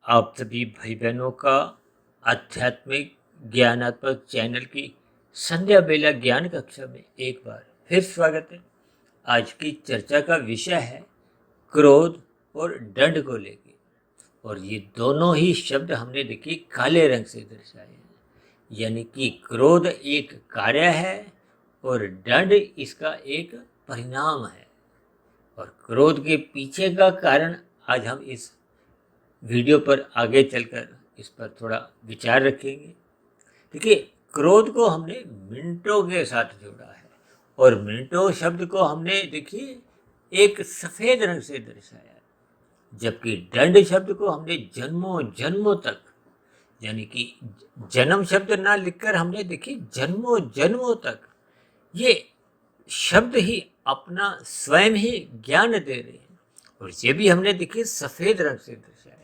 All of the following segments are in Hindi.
आप सभी भाई बहनों का आध्यात्मिक ज्ञानात्मक चैनल की संध्या बेला ज्ञान कक्षा में एक बार फिर स्वागत है। आज की चर्चा का विषय है क्रोध और दंड को लेके, और ये दोनों ही शब्द हमने देखिए काले रंग से दर्शाए हैं। यानी कि क्रोध एक कार्य है और दंड इसका एक परिणाम है। और क्रोध के पीछे का कारण आज हम इस वीडियो पर आगे चलकर इस पर थोड़ा विचार रखेंगे। देखिए, क्रोध को हमने मिनटों के साथ जोड़ा है, और मिनटों शब्द को हमने देखिए एक सफेद रंग से दर्शाया है, जबकि दंड शब्द को हमने जन्मों जन्मों तक, यानी कि जन्म शब्द ना लिखकर हमने देखिए जन्मों जन्मों तक ये शब्द ही अपना स्वयं ही ज्ञान दे रहे हैं। और ये भी हमने देखिए सफेद रंग से दर्शाया है,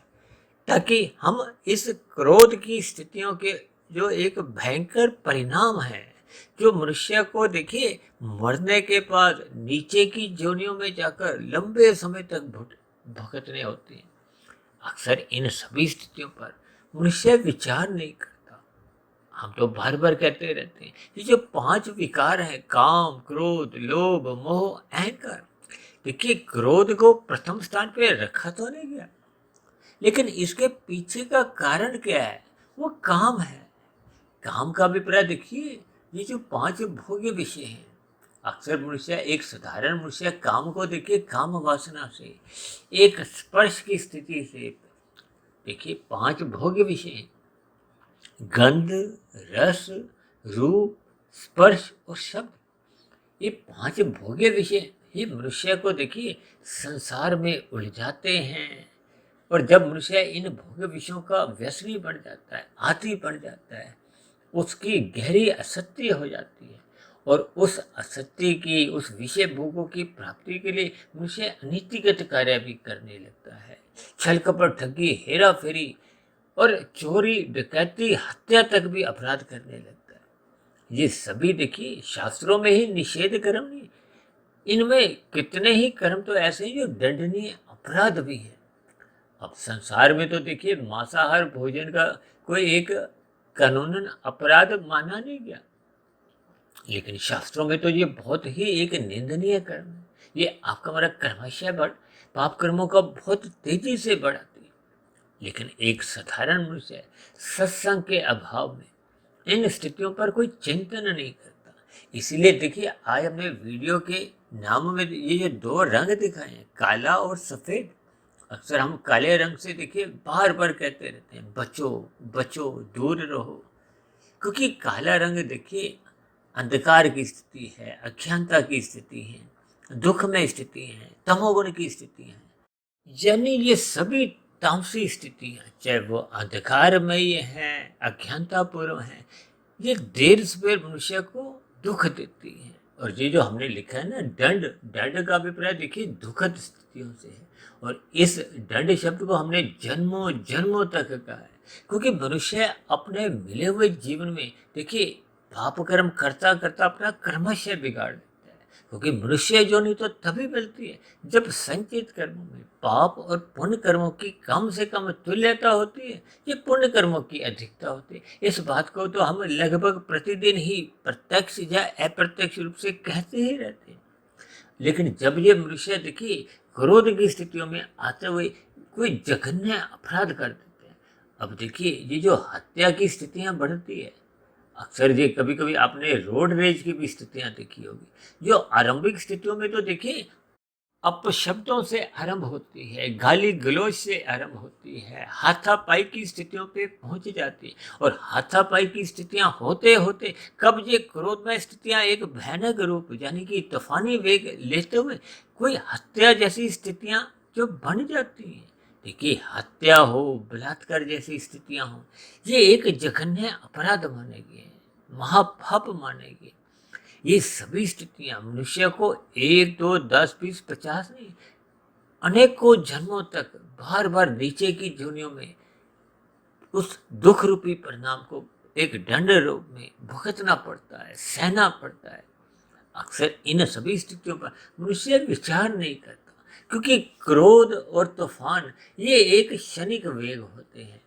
ताकि हम इस क्रोध की स्थितियों के जो एक भयंकर परिणाम है, जो मनुष्य को देखिए मरने के बाद नीचे की जोनियों में जाकर लंबे समय तक भुगतने होते हैं। अक्सर इन सभी स्थितियों पर मनुष्य विचार नहीं करता। हम तो बार बार कहते रहते हैं, ये जो 5 विकार हैं, काम, क्रोध, लोभ, मोह, अहंकार, देखिए क्रोध को प्रथम स्थान पे रखा तो नहीं गया, लेकिन इसके पीछे का कारण क्या है? वो काम है। काम का अभिप्राय देखिए, ये जो 5 भोग्य विषय हैं, अक्सर मनुष्य, एक साधारण मनुष्य काम को देखिए काम वासना से, एक स्पर्श की स्थिति से, देखिए 5 भोग्य विषय हैं, गंध, रस, रूप, स्पर्श और शब्द। ये 5 भोग्य विषय ये मनुष्य को देखिए संसार में उलझाते हैं। और जब मनुष्य इन भोग्य विषयों का व्यसनी बन जाता है, आदी बन जाता है, उसकी गहरी आसक्ति हो जाती है, और उस आसक्ति की, उस विषय भोगों की प्राप्ति के लिए मनुष्य अनीतिगत कार्य भी करने लगता है। छल कपट, ठगी, हेरा फेरी और चोरी, डकैती, हत्या तक भी अपराध करने लगता है। ये सभी देखिए शास्त्रों में ही निषेध कर्म नहीं, इनमें कितने ही कर्म तो ऐसे हैं जो दंडनीय अपराध भी हैं। अब संसार में तो देखिए मांसाहार भोजन का कोई एक कानूनन अपराध माना नहीं गया, लेकिन शास्त्रों में तो ये बहुत ही एक निंदनीय कर्म है। ये आपका हमारा कर्मशय बढ़ पाप कर्मों का बहुत तेजी से बढ़ाती है। लेकिन एक साधारण मनुष्य सत्संग के अभाव में इन स्थितियों पर कोई चिंतन नहीं करता। इसीलिए देखिए आज हमने वीडियो के नाम में ये जो 2 रंग दिखाए हैं, काला और सफेद, अक्सर हम काले रंग से देखिए बार बार कहते रहते हैं, बचो बचो, दूर रहो। क्योंकि काला रंग देखिए अंधकार की स्थिति है, अज्ञानता की स्थिति है, दुख में स्थिति है, तमोगुण की स्थिति है। यानी ये सभी तामसी स्थितियां, चाहे वो अंधकारमयी है, अज्ञानतापूर्व है, ये देर सवेर मनुष्य को दुख देती है। और ये जो हमने लिखा है ना दंड, दंड का अभिप्राय देखिए दुखद स्थितियों से है। और इस दंड शब्द को हमने जन्मों जन्मों तक कहा है, क्योंकि मनुष्य अपने मिले हुए जीवन में देखिए पाप कर्म करता करता अपना कर्मशय बिगाड़ देता है। क्योंकि मनुष्य जोनि तो तभी मिलती है जब संचित कर्मों में पाप और पुण्य कर्मों की कम से कम तुल्यता होती है, ये पुण्य कर्मों की अधिकता होती है। इस बात को तो हम लगभग प्रतिदिन ही प्रत्यक्ष या अप्रत्यक्ष रूप से कहते ही रहते हैं। लेकिन जब ये मनुष्य देखिए क्रोध की स्थितियों में आते हुए कोई जघन्य अपराध कर देते हैं, अब देखिए ये जो हत्या की स्थितियां बढ़ती है, अक्सर ये कभी कभी आपने रोड रेज की भी स्थितियां देखी होगी, जो आरंभिक स्थितियों में तो देखिए अपशब्दों से आरंभ होती है, गाली गलौज से आरंभ होती है, हाथापाई की स्थितियों पे पहुंच जाती है। और हाथापाई की स्थितियां होते होते कब ये क्रोधमय स्थितियां एक भयानक रूप, यानी कि तूफानी वेग लेते हुए कोई हत्या जैसी स्थितियां जो बन जाती हैं। देखिए हत्या हो, बलात्कार जैसी स्थितियां हो, ये एक जघन्य अपराध माने गए, महापाप माने गए। ये सभी स्थितियां मनुष्य को 1, 2, 10, 20, 50 नहीं, अनेकों जन्मों तक बार बार नीचे की जोनियों में उस दुख रूपी परिणाम को एक दंड रूप में भुगतना पड़ता है, सहना पड़ता है। अक्सर इन सभी स्थितियों पर मनुष्य विचार नहीं करता। क्योंकि क्रोध और तूफान ये एक क्षणिक वेग होते हैं।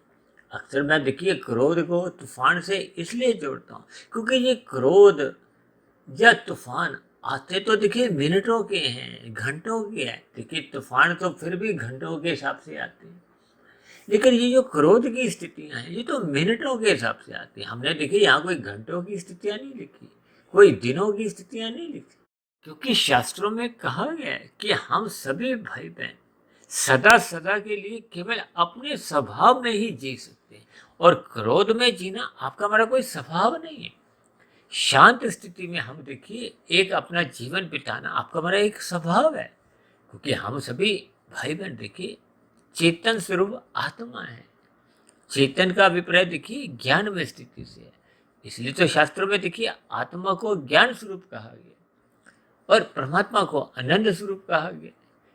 अक्सर मैं देखिए क्रोध को तूफान से इसलिए जोड़ता हूँ क्योंकि ये क्रोध या तूफान आते तो देखिए मिनटों के हैं, घंटों के हैं। देखिए तूफान तो फिर भी घंटों के हिसाब से आते हैं, लेकिन ये जो क्रोध की स्थितियां हैं ये तो मिनटों के हिसाब से आती हैं। हमने देखी यहाँ कोई घंटों की स्थितियां नहीं लिखी, कोई दिनों की स्थितियां नहीं लिखी, क्योंकि शास्त्रों में कहा गया है कि हम सभी भाई बहन सदा सदा के लिए केवल अपने स्वभाव में ही जी सकते हैं, और क्रोध में जीना आपका हमारा कोई स्वभाव नहीं है। शांत स्थिति में हम देखिए एक अपना जीवन बिताना आपका हमारा एक स्वभाव है, क्योंकि हम सभी भाई बहन देखिए चेतन स्वरूप आत्मा है। चेतन का अभिप्राय देखिए ज्ञान में स्थिति से है, इसलिए तो शास्त्रों में देखिए आत्मा को ज्ञान स्वरूप कहा गया और परमात्मा को आनंद स्वरूप कहा गया।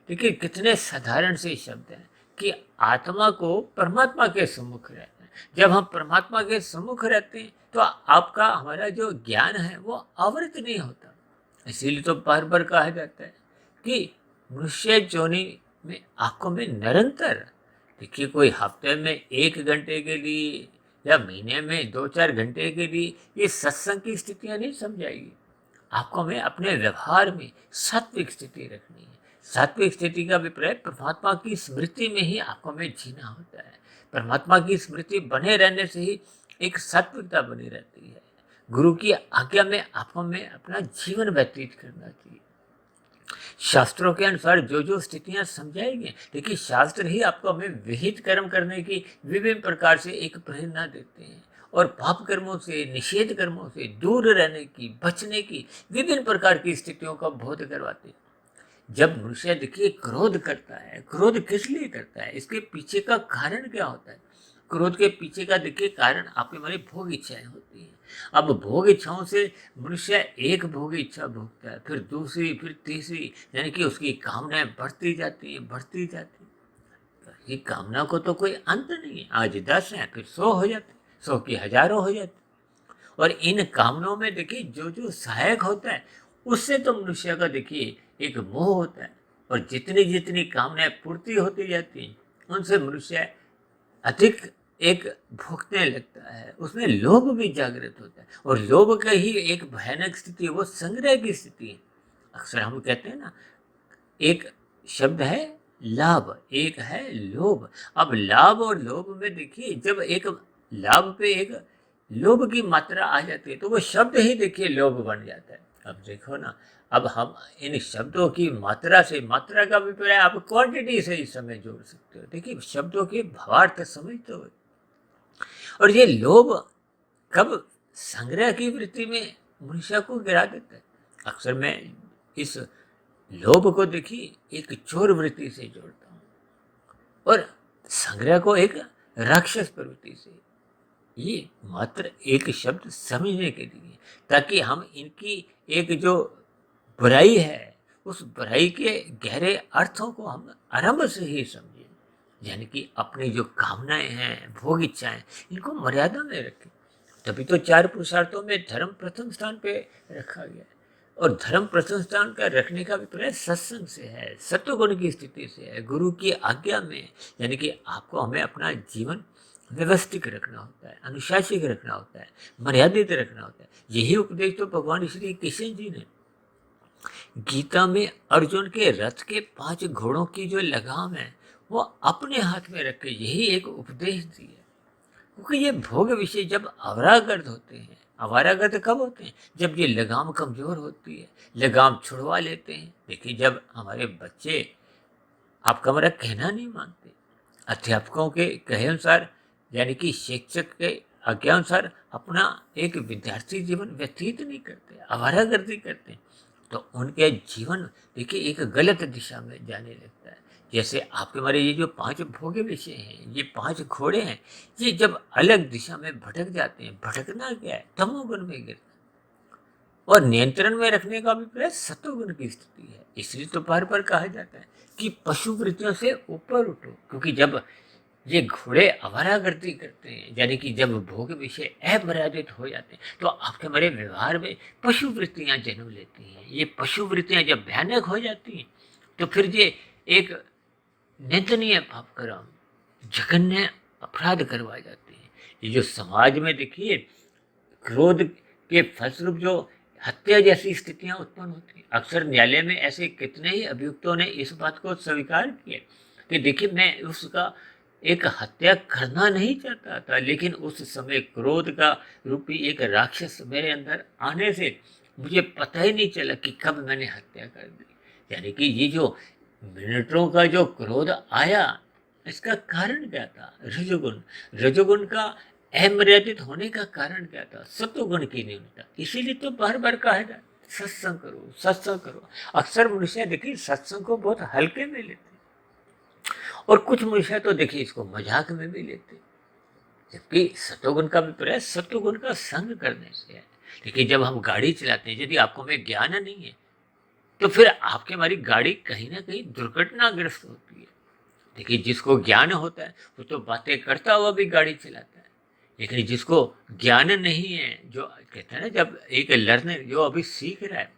देखिए कितने साधारण से शब्द हैं कि आत्मा को परमात्मा के सम्मुख रहना है। जब हम परमात्मा के सम्मुख रहते हैं तो आपका हमारा जो ज्ञान है वो आवृत नहीं होता। इसीलिए तो बार बार कहा जाता है कि मनुष्य जोनि में आंखों में निरंतर देखिए कोई हफ्ते में 1 घंटे के लिए या महीने में 2-4 घंटे के लिए ये सत्संग की स्थितियां नहीं समझाएगी। आपको हमें अपने व्यवहार में सात्विक स्थिति रखनी है। सात्विक स्थिति का अभिप्राय परमात्मा की स्मृति में ही आपको हमें जीना होता है। परमात्मा की स्मृति बने रहने से ही एक सात्विकता बनी रहती है। गुरु की आज्ञा में आपको हमें अपना जीवन व्यतीत करना चाहिए। शास्त्रों के अनुसार जो जो स्थितियां समझाई गई, देखिए शास्त्र ही आपको हमें विहित कर्म करने की विभिन्न प्रकार से एक प्रेरणा देते हैं, और पाप कर्मों से निषेध कर्मों से दूर रहने की, बचने की विभिन्न प्रकार की स्थितियों का बोध करवाते हैं। जब मनुष्य देखिए क्रोध करता है, क्रोध किस लिए करता है, इसके पीछे का कारण क्या होता है? क्रोध के पीछे का देखिए कारण आपकी हमारी भोग इच्छाएं होती हैं। अब भोग इच्छाओं से मनुष्य एक भोग इच्छा भोगता है, फिर दूसरी, फिर तीसरी, यानी कि उसकी कामनाएं बढ़ती जाती है, बढ़ती जाती है। ये कामना को तो कोई अंत नहीं है। आज 10 है, फिर 100 हो जाते, 100 की हजारों हो जाती। और इन कामनाओं में देखिए जो जो सहायक होता है उससे तो मनुष्य का देखिए एक मोह होता है, और जितनी जितनी कामनाएं पूर्ति होती जाती हैं उनसे मनुष्य अधिक एक भोगने लगता है, उसमें लोभ भी जागृत होता है, और लोभ का ही एक भयानक स्थिति वो संग्रह की स्थिति है। अक्सर हम कहते हैं ना, एक शब्द है लाभ, एक है लोभ। अब लाभ और लोभ में देखिए जब एक लाभ पे एक लोभ की मात्रा आ जाती है तो वो शब्द ही देखिए लोभ बन जाता है। अब देखो ना, अब हम इन शब्दों की मात्रा से, मात्रा का अभिप्राय आप क्वांटिटी से इस समय जोड़ सकते हो। देखिए शब्दों के भावार्थ समझते हो, और ये लोभ कब संग्रह की वृत्ति में मनुष्य को गिरा देता है। अक्सर मैं इस लोभ को देखिए एक चोर वृत्ति से जोड़ता हूँ, और संग्रह को एक राक्षस प्रवृत्ति से। ये मात्र एक शब्द समझने के लिए, ताकि हम इनकी एक जो बुराई है उस बुराई के गहरे अर्थों को हम आरंभ से ही समझें। यानी कि अपनी जो कामनाएं हैं, भोग इच्छाएं, इनको मर्यादा में रखें। तभी तो 4 पुरुषार्थों में धर्म प्रथम स्थान पे रखा गया है, और धर्म प्रथम स्थान का रखने का अभिप्राय सत्संग से है, सत्वगुण की स्थिति से है, गुरु की आज्ञा में। यानी कि आपको हमें अपना जीवन व्यवस्थित रखना होता है, अनुशासित रखना होता है, मर्यादित रखना होता है। यही उपदेश तो भगवान श्री कृष्ण जी ने गीता में अर्जुन के रथ के 5 घोड़ों की जो लगाम है वो अपने हाथ में रख के यही एक उपदेश दी है। क्योंकि ये भोग विषय जब आवारागर्द होते हैं, आवारागर्द कब होते हैं? जब ये लगाम कमजोर होती है, लगाम छुड़वा लेते हैं। देखिए जब हमारे बच्चे आपका हमारा कहना नहीं मानते, अध्यापकों के कहे अनुसार, यानी कि शिक्षक के आज्ञा अनुसार अपना एक विद्यार्थी जीवन व्यतीत नहीं करते, आवारागर्दी करते हैं, तो उनके जीवन देखिए एक गलत दिशा में जाने लगता है। जैसे आपके हमारे ये जो 5 भोग्य विषय हैं, ये 5 घोड़े हैं, ये जब अलग दिशा में भटक जाते हैं, भटकना क्या है? तमोगुण में गिरना। और नियंत्रण में रखने का अभिप्राय सत्वगुण की स्थिति है। इसलिए तो बार बार कहा जाता है कि पशु वृत्तियों से ऊपर उठो, क्योंकि जब ये घोड़े आवारागर्दी करते हैं, यानी कि जब भोग विषय अमर्यादित हो जाते हैं, तो आपके हमारे व्यवहार में पशु वृत्तियां जन्म लेती हैं। ये पशु वृत्तियां जब भयानक हो जाती हैं तो फिर ये एक निंदनीय पाप कर्म, जघन्य अपराध करवाए जाते हैं। ये जो समाज में देखिए क्रोध के फलस्वरूप जो हत्या जैसी स्थितियां उत्पन्न होती हैं, अक्सर न्यायालय में ऐसे कितने ही अभियुक्तों ने इस बात को स्वीकार किया कि देखिए मैं उसका एक हत्या करना नहीं चाहता था, लेकिन उस समय क्रोध का रूपी एक राक्षस मेरे अंदर आने से मुझे पता ही नहीं चला कि कब मैंने हत्या कर दी। यानी कि ये जो मिनटों का जो क्रोध आया, इसका कारण क्या था? रजोगुण। रजोगुण का अमर्यादित होने का कारण क्या था? सत्वगुण की न्यूनता। इसीलिए तो बार बार कहा जाए सत्संग करो, सत्संग करो। अक्सर मनुष्य देखिए सत्संग को बहुत हल्के में लेते हैं, और कुछ मनुष्य तो देखिए इसको मजाक में भी लेते हैं। जबकि सत्वगुण का अभिप्राय सत्वगुण का संग करने से है। लेकिन जब हम गाड़ी चलाते हैं, यदि आपको में ज्ञान नहीं है, तो फिर आपके हमारी गाड़ी कहीं ना कहीं दुर्घटनाग्रस्त होती है। देखिए जिसको ज्ञान होता है वो तो बातें करता हुआ भी गाड़ी चलाता है, लेकिन जिसको ज्ञान नहीं है, जो कहते हैं ना, जब एक लर्नर जो अभी सीख रहा है,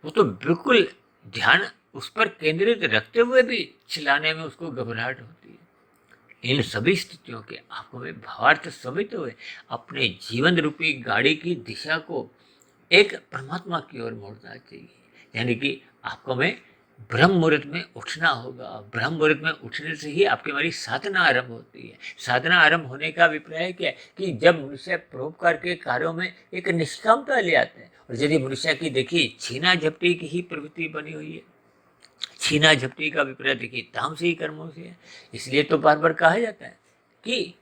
वो तो बिल्कुल ध्यान उस पर केंद्रित रखते हुए भी चलाने में उसको घबराहट होती है। इन सभी स्थितियों के आपको में भावार्थ समझते हुए अपने जीवन रूपी गाड़ी की दिशा को एक परमात्मा की ओर मोड़ना चाहिए। यानी कि आपको में ब्रह्म मुहूर्त में उठना होगा। ब्रह्म मुहूर्त में उठने से ही आपकी हमारी साधना आरंभ होती है। साधना आरंभ होने का अभिप्राय क्या है कि जब मनुष्य परोपकार के कार्यों में एक निष्कामता ले आते हैं, और यदि मनुष्य की देखिए छीना झपटी की ही प्रवृत्ति बनी हुई है, छीना झपटी का अभिप्राय देखिए तामसी कर्मों से है। इसलिए तो बार बार कहा जाता है कि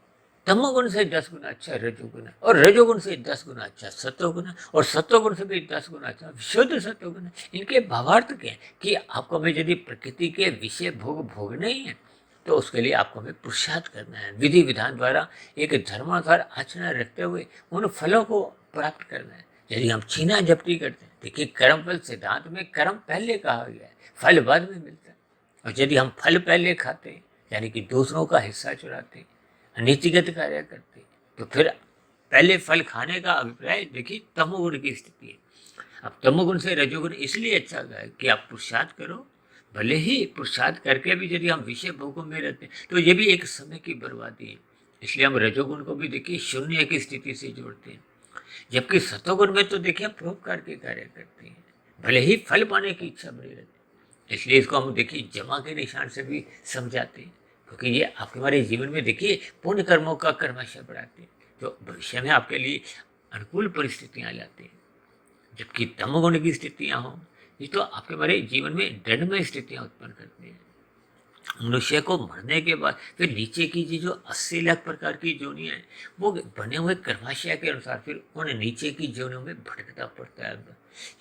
तमोगुण से 10 गुना अच्छा रजोगुण है, और रजोगुण से 10 गुना अच्छा सत्वगुण है, और सत्वगुण से भी 10 गुना अच्छा शुद्ध सत्वगुण है। इनके भावार्थ क्या है कि आपको हमें यदि प्रकृति के विषय भोगने ही है, तो उसके लिए आपको हमें पुरुषार्थ करना है, विधि विधान द्वारा एक धर्माधार आचरण रखते हुए उन फलों को प्राप्त करना है। यदि हम छीना झपटी करते हैं, देखिए कर्म फल सिद्धांत में कर्म पहले कहा गया है, फल बाद में मिलता है। और यदि हम फल पहले खाते हैं, यानी कि दूसरों का हिस्सा चुराते हैं, नीतिगत कार्य करते हैं, तो फिर पहले फल खाने का अभिप्राय देखिए तमोगुण की स्थिति है। अब तमोगुण से रजोगुण इसलिए अच्छा है कि आप पुरुषार्थ करो, भले ही पुरुषार्थ करके भी यदि हम विषय भोगों में रहते हैं, तो ये भी एक समय की बर्बादी है। इसलिए हम रजोगुण को भी देखिए शून्य की स्थिति से जोड़ते हैं। जबकि सतोगुण में तो देखिए हम परोपकार के कार्य करते हैं, भले ही फल पाने की इच्छा बनी रहती है। इसलिए इसको हम देखिए जमा के निशान से भी समझाते हैं, क्योंकि ये आपके हमारे जीवन में देखिए पुण्य कर्मों का कर्मशः बढ़ाते हैं, जो भविष्य में आपके लिए अनुकूल परिस्थितियां लाते हैं। जबकि तमोगुण की स्थितियां हों, ये तो आपके हमारे जीवन में दंडमय स्थितियां उत्पन्न करते हैं। मनुष्य को मरने के बाद फिर नीचे की जो 80 लाख प्रकार की जोनियां हैं, वो बने हुए कर्माशय के अनुसार फिर उन नीचे की जोनियों में भटकता पड़ता है।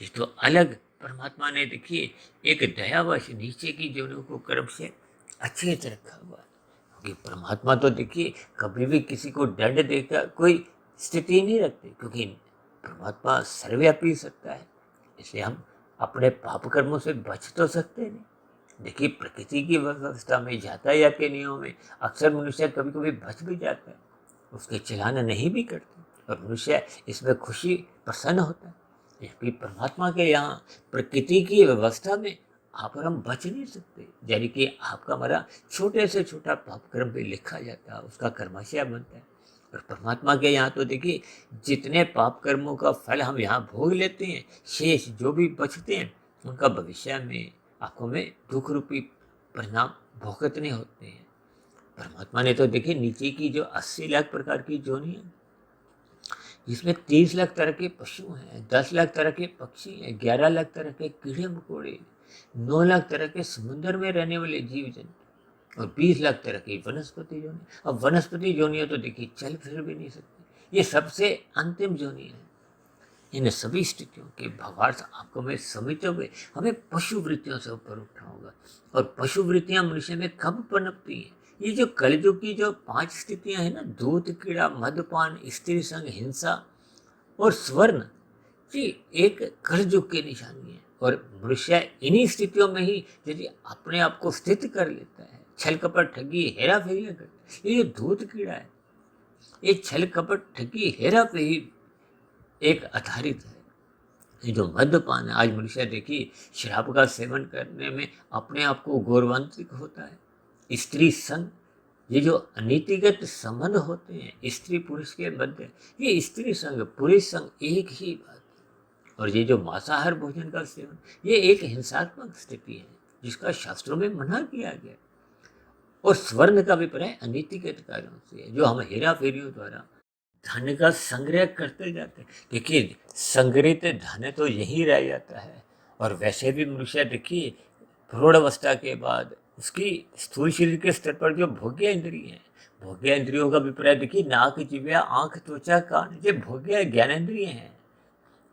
ये तो अलग परमात्मा ने देखिए एक दयावश नीचे की जोनियों को कर्म से अच्छे से रखा हुआ है। क्योंकि परमात्मा तो देखिए कभी भी किसी को दंड देकर कोई स्थिति नहीं रखते, क्योंकि परमात्मा सर्वव्यापी सत्ता है। इसलिए हम अपने पाप कर्मों से बच तो सकते नहीं। देखिए प्रकृति की व्यवस्था में, यातायात के नियमों में अक्सर मनुष्य कभी कभी बच भी जाता है, उसके चलान नहीं भी करते, और मनुष्य इसमें खुशी प्रसन्न होता है। जबकि परमात्मा के यहाँ प्रकृति की व्यवस्था में आप और हम बच नहीं सकते। यानी कि आपका हमारा छोटे से छोटा पाप कर्म भी लिखा जाता है, उसका कर्माशय बनता है। और परमात्मा के यहाँ तो देखिए जितने पाप कर्मों का फल हम यहाँ भोग लेते हैं, शेष जो भी बचते हैं उनका भविष्य में आंखों में दुख रूपी परिणाम भुगतने होते हैं। परमात्मा ने तो देखिए नीचे की जो 80 लाख प्रकार की जोनि है, जिसमें 30 लाख तरह के पशु हैं, 10 लाख तरह के पक्षी हैं, 11 लाख तरह के कीड़े मकोड़े, 9 लाख तरह के समुद्र में रहने वाले जीव जंतु, और 20 लाख तरह की वनस्पति जोनि। अब वनस्पति जोनियां तो देखिए चल फिर भी नहीं सकती, ये सबसे अंतिम जोनि है। इन सभी स्थितियों के भावार्थ आपको मैं समझते हुए हमें पशु वृत्तियों से ऊपर उठना होगा। और पशु वृत्तियां मनुष्य में कब पनपती हैं? ये जो कलयुग की जो 5 स्थितियां हैं ना, दूध, कीड़ा, मदपान, स्त्री संग, हिंसा और स्वर्ण, ये एक कलयुग की निशानी है। और मनुष्य इन्हीं स्थितियों में ही यदि अपने आप को स्थित कर लेता है, छल कपट ठगी हेरा फेरियां करता है। ये जो दूध कीड़ा है, ये छल कपट ठगी हेरा फेरी एक आधारित है। ये जो मद्यपान है, आज मनुष्य देखिए शराब का सेवन करने में अपने आप को गौरवान्वित होता है। स्त्री संग, ये जो अनीतिगत संबंध होते हैं स्त्री पुरुष के मध्य, ये स्त्री संग पुरुष संग एक ही बात है। और ये जो मांसाहार भोजन का सेवन, ये एक हिंसात्मक स्थिति है जिसका शास्त्रों में मना किया गया। और स्वर्ण का अभिप्राय अनीतिगत कार्यों से है, जो हम हेरा फेरियों द्वारा धन का संग्रह करते जाते हैं। देखिए संग्रहित धन तो यही रह जाता है। और वैसे भी मनुष्य देखिए प्रौढ़ अवस्था के बाद उसकी स्थूल शरीर के स्तर पर जो भोग्य इंद्रिय हैं, भोग्य इंद्रियों का अभिप्राय देखिए नाक जिह्वा आंख त्वचा कान, ये भोग्य ज्ञानेंद्रिय हैं।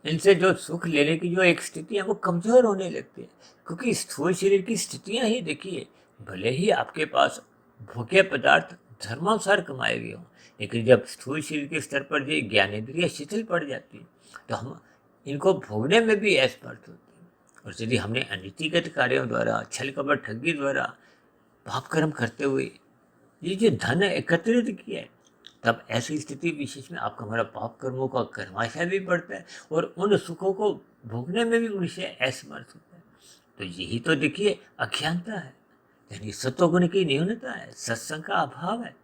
इनसे जो सुख लेने की जो एक स्थिति है वो कमजोर होने लगती है, क्योंकि स्थूल शरीर की स्थितियां ही देखिए भले ही आपके पास भोग्य पदार्थ धर्मानुसार कमाए गए हों, लेकिन जब स्थूल शरीर के स्तर पर ये ज्ञानेंद्रिय शिथिल पड़ जाती है तो हम इनको भोगने में भी असमर्थ होते हैं। और यदि हमने अनीतिगत कार्यों द्वारा छल कपट ठगी द्वारा पाप कर्म करते हुए ये जो धन एकत्रित किया है, तब ऐसी स्थिति विशेष में आपका हमारा पाप कर्मों का कर्माशय भी बढ़ता है और उन सुखों को भोगने में भी मनुष्य असमर्थ होता है। तो यही तो देखिए अज्ञानता है, यानी सत्वगुण की न्यूनता है, सत्संग का अभाव है।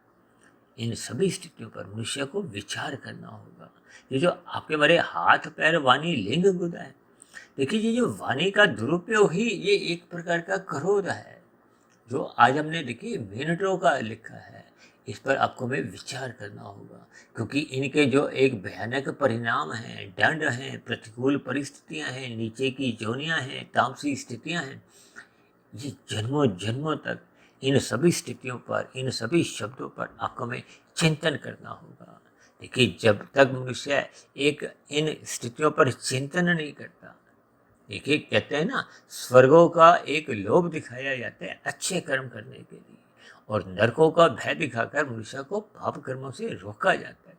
इन सभी स्थितियों पर मनुष्य को विचार करना होगा। ये जो आपके हमारे हाथ पैर वाणी लिंग गुदा है, देखिए ये जो वाणी का दुरुपयोग ही ये एक प्रकार का क्रोध है, जो आज हमने देखिए मिनटों का लिखा है। इस पर आपको हमें विचार करना होगा, क्योंकि इनके जो एक भयानक परिणाम हैं, दंड हैं, प्रतिकूल परिस्थितियां हैं, नीचे की जोनियां हैं, तामसी स्थितियां हैं, ये जन्मों जन्मों तक इन सभी स्थितियों पर, इन सभी शब्दों पर आपको हमें चिंतन करना होगा। देखिए जब तक मनुष्य एक इन स्थितियों पर चिंतन नहीं करता, देखिए कहते हैं ना स्वर्गों का एक लोभ दिखाया जाता है अच्छे कर्म करने के लिए, और नरकों का भय दिखाकर मनुष्य को पाप कर्मों से रोका जाता है।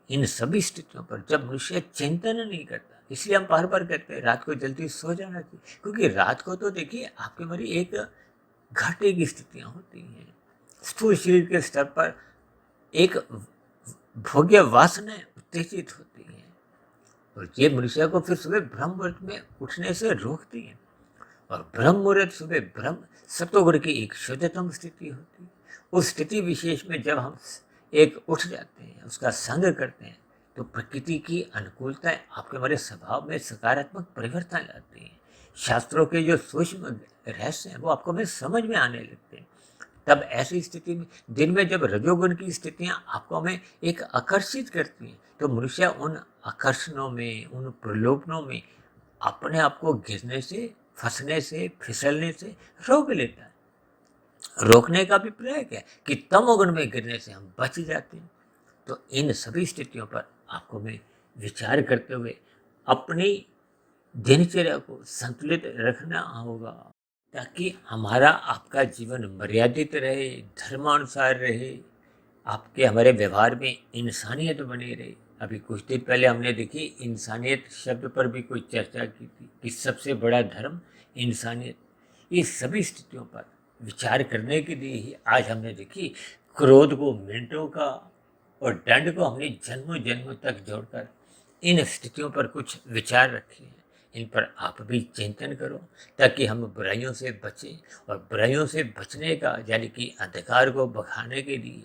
इन सभी स्थितियों पर जब मनुष्य चिंतन नहीं करता, इसलिए हम बार बार कहते हैं रात को जल्दी सो जाना चाहिए, क्योंकि रात को तो देखिए आपके हमारी एक घाटे की स्थितियां होती हैं, स्थूल शरीर के स्तर पर एक भोग्य वासनाएं उत्तेजित होती हैं, और ये मनुष्य को फिर सुबह ब्रह्म मुहूर्त में उठने से रोकती है। और ब्रह्म मुहूर्त सुबह ब्रह्म सत्वगुण की एक शुद्धतम स्थिति होती है। उस स्थिति विशेष में जब हम एक उठ जाते हैं, उसका संग करते हैं, तो प्रकृति की अनुकूलताएं आपके हमारे स्वभाव में सकारात्मक परिवर्तन लाती हैं। शास्त्रों के जो सूक्ष्म रहस्य हैं वो आपको हमें समझ में आने लगते हैं। तब ऐसी स्थिति में दिन में जब रजोगुण की स्थितियां आपको हमें एक आकर्षित करती हैं, तो मनुष्य उन आकर्षणों में, उन प्रलोभनों में अपने आप को गिरने से, फंसने से, फिसलने से रोक लेता है। रोकने का भी प्रयास क्या है कि तमोगुण में गिरने से हम बच जाते हैं। तो इन सभी स्थितियों पर आपको में विचार करते हुए अपनी दिनचर्या को संतुलित रखना होगा, ताकि हमारा आपका जीवन मर्यादित रहे, धर्मानुसार रहे, आपके हमारे व्यवहार में इंसानियत बनी रहे। अभी कुछ दिन पहले हमने देखी इंसानियत शब्द पर भी कोई चर्चा की थी कि सबसे बड़ा धर्म इंसानियत। ये सभी स्थितियों पर विचार करने के लिए ही आज हमने देखी क्रोध को मिनटों का और दंड को हमने जन्मों जन्मों तक जोड़कर इन स्थितियों पर कुछ विचार रखे हैं। इन पर आप भी चिंतन करो, ताकि हम बुराइयों से बचें। और बुराइयों से बचने का यानी कि अंधकार को भगाने के लिए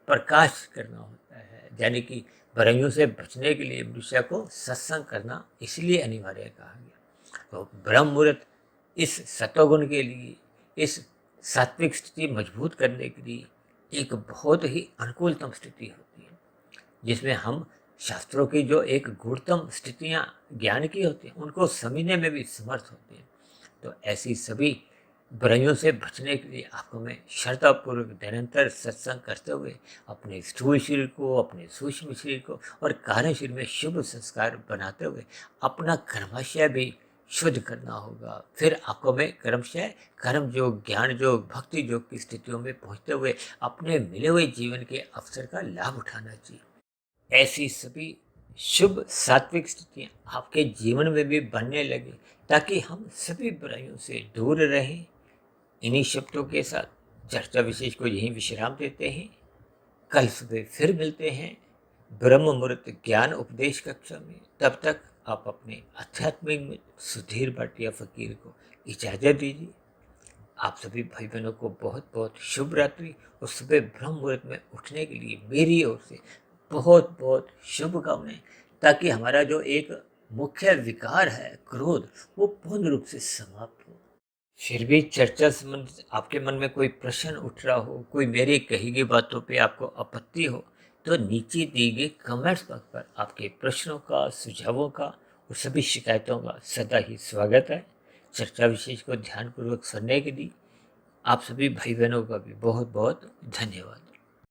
प्रकाश करना होता है, यानी कि बुराइयों से बचने के लिए मनुष्य को सत्संग करना इसलिए अनिवार्य कहा गया। तो ब्रह्म मुहूर्त इस सत्वगुण के लिए, इस सात्विक स्थिति मजबूत करने के लिए एक बहुत ही अनुकूलतम स्थिति होती है, जिसमें हम शास्त्रों की जो एक गुणतम स्थितियाँ ज्ञान की होती हैं उनको समझने में भी समर्थ होते हैं। तो ऐसी सभी बुराइयों से बचने के लिए आपको मैं श्रद्धापूर्वक निरंतर सत्संग करते हुए अपने स्थूल शरीर को, अपने सूक्ष्म शरीर को और कार्य शरीर में शुभ संस्कार बनाते हुए अपना कर्माशय भी शुद्ध करना होगा। फिर आपको मैं कर्मशय, कर्म योग, ज्ञान योग, भक्ति योग की स्थितियों में पहुँचते हुए अपने मिले हुए जीवन के अवसर का लाभ उठाना चाहिए। ऐसी सभी शुभ सात्विक स्थितियाँ आपके जीवन में भी बनने लगे, ताकि हम सभी बुराइयों से दूर रहें। इन्हीं शब्दों के साथ चर्चा विशेष को यहीं विश्राम देते हैं। कल सुबह फिर मिलते हैं ब्रह्म मुहूर्त ज्ञान उपदेश कक्षा में। तब तक आप अपने आध्यात्मिक में सुधीर भाटिया फकीर को इजाज़त दीजिए। आप सभी भाई बहनों को बहुत बहुत शुभ रात्रि और सुबह ब्रह्म मुहूर्त में उठने के लिए मेरी ओर से बहुत बहुत शुभकामनाएं, ताकि हमारा जो एक मुख्य विकार है क्रोध, वो पूर्ण रूप से समाप्त हो। फिर भी चर्चा संबंधित आपके मन में कोई प्रश्न उठ रहा हो, कोई मेरी कही गई बातों पे आपको आपत्ति हो, तो नीचे दिए गए कमेंट्स बॉक्स पर आपके प्रश्नों का, सुझावों का और सभी शिकायतों का सदा ही स्वागत है। चर्चा विशेष को ध्यानपूर्वक सुनने के लिए आप सभी भाई बहनों का भी बहुत बहुत धन्यवाद।